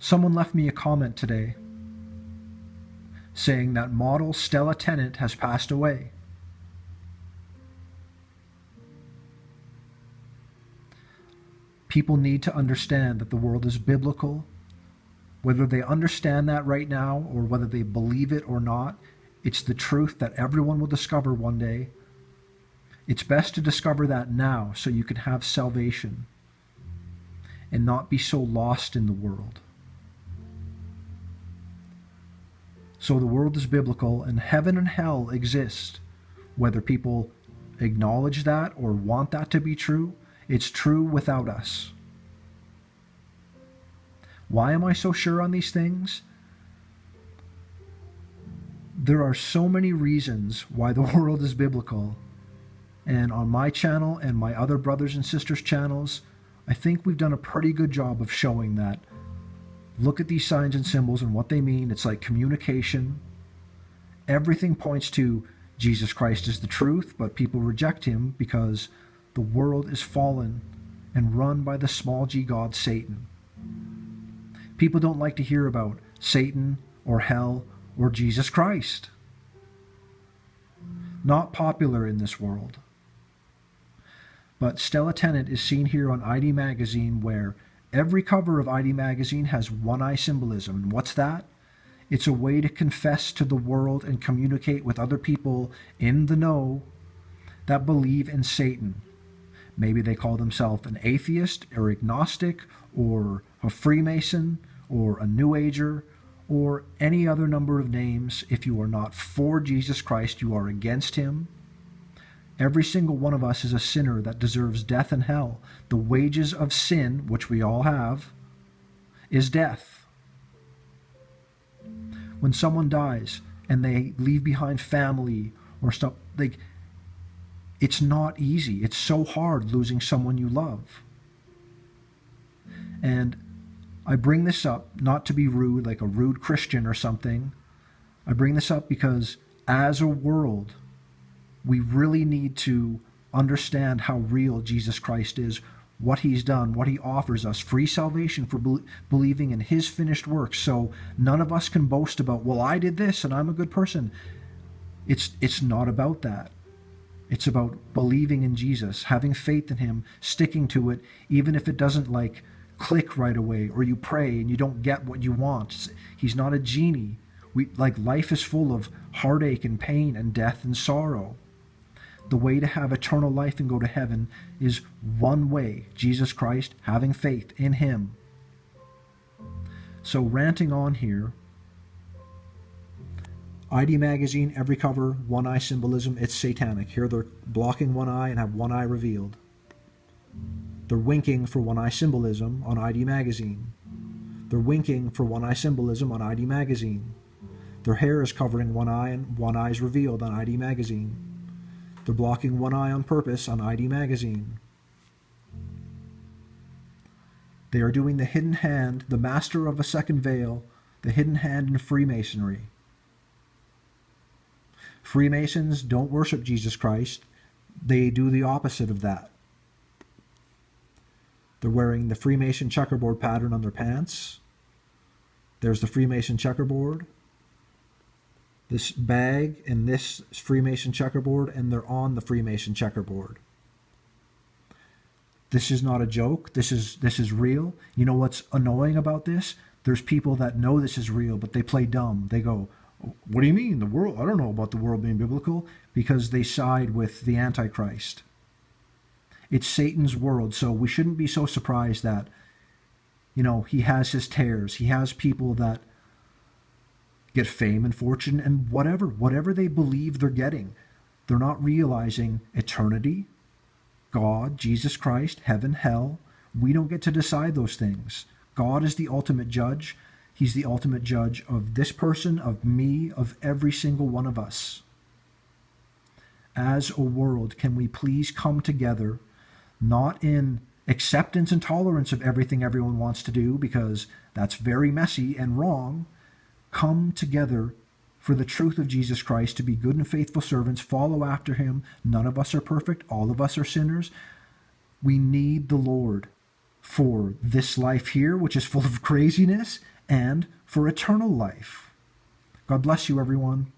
Someone left me a comment today saying that model Stella Tennant has passed away. People need to understand that the world is biblical. Whether they understand that right now or whether they believe it or not, it's the truth that everyone will discover one day. It's best to discover that now so you can have salvation and not be so lost in the world. So the world is biblical and heaven and hell exist. Whether people acknowledge that or want that to be true, it's true without us. Why am I so sure on these things? There are so many reasons why the world is biblical. And on my channel and my other brothers and sisters' channels, I think we've done a pretty good job of showing that. Look at these signs and symbols and what they mean. It's like communication. Everything points to Jesus Christ is the truth, but people reject him because the world is fallen and run by the small g god Satan. People don't like to hear about Satan or hell or Jesus Christ. Not popular in this world. But Stella Tennant is seen here on ID Magazine, where every cover of ID Magazine has one-eye symbolism. And what's that? It's a way to confess to the world and communicate with other people in the know that believe in Satan. Maybe they call themselves an atheist or agnostic or a Freemason or a New Ager or any other number of names. If you are not for Jesus Christ, you are against him. Every single one of us is a sinner that deserves death and hell. The wages of sin, which we all have, is death. When someone dies and they leave behind family or stuff, it's not easy. It's so hard losing someone you love. And I bring this up not to be rude, like a rude Christian or something. I bring this up because as a world, we really need to understand how real Jesus Christ is, what he's done, what he offers us, free salvation for believing in his finished work. So none of us can boast about, well, I did this and I'm a good person. It's not about that. It's about believing in Jesus, having faith in him, sticking to it, even if it doesn't click right away, or you pray and you don't get what you want. He's not a genie. Life is full of heartache and pain and death and sorrow. The way to have eternal life and go to heaven is one way, Jesus Christ, having faith in him. So ranting on here, ID Magazine, every cover, one-eye symbolism, it's satanic. Here they're blocking one eye and have one eye revealed. They're winking for one-eye symbolism on ID Magazine. They're winking for one-eye symbolism on ID Magazine. Their hair is covering one eye and one eye is revealed on ID Magazine. They're blocking one eye on purpose on ID Magazine. They are doing the hidden hand, the master of a second veil, the hidden hand in Freemasonry. Freemasons don't worship Jesus Christ. They do the opposite of that. They're wearing the Freemason checkerboard pattern on their pants. There's the Freemason checkerboard. This bag and this Freemason checkerboard, and they're on the Freemason checkerboard. This is not a joke. This is real. You know what's annoying about this? There's people that know this is real, but they play dumb. They go, what do you mean, the world? I don't know about the world being biblical, because they side with the Antichrist. It's Satan's world, so we shouldn't be so surprised that, he has his tares. He has people that get fame and fortune and whatever they believe they're getting. They're not realizing eternity, God, Jesus Christ, heaven, hell. We don't get to decide those things. God is the ultimate judge. He's the ultimate judge of this person, of me, of every single one of us. As a world, can we please come together, not in acceptance and tolerance of everything everyone wants to do, because that's very messy and wrong. Come together for the truth of Jesus Christ, to be good and faithful servants, follow after him. None of us are perfect. All of us are sinners. We need the Lord. for this life here, which is full of craziness, and for eternal life. God bless you, everyone.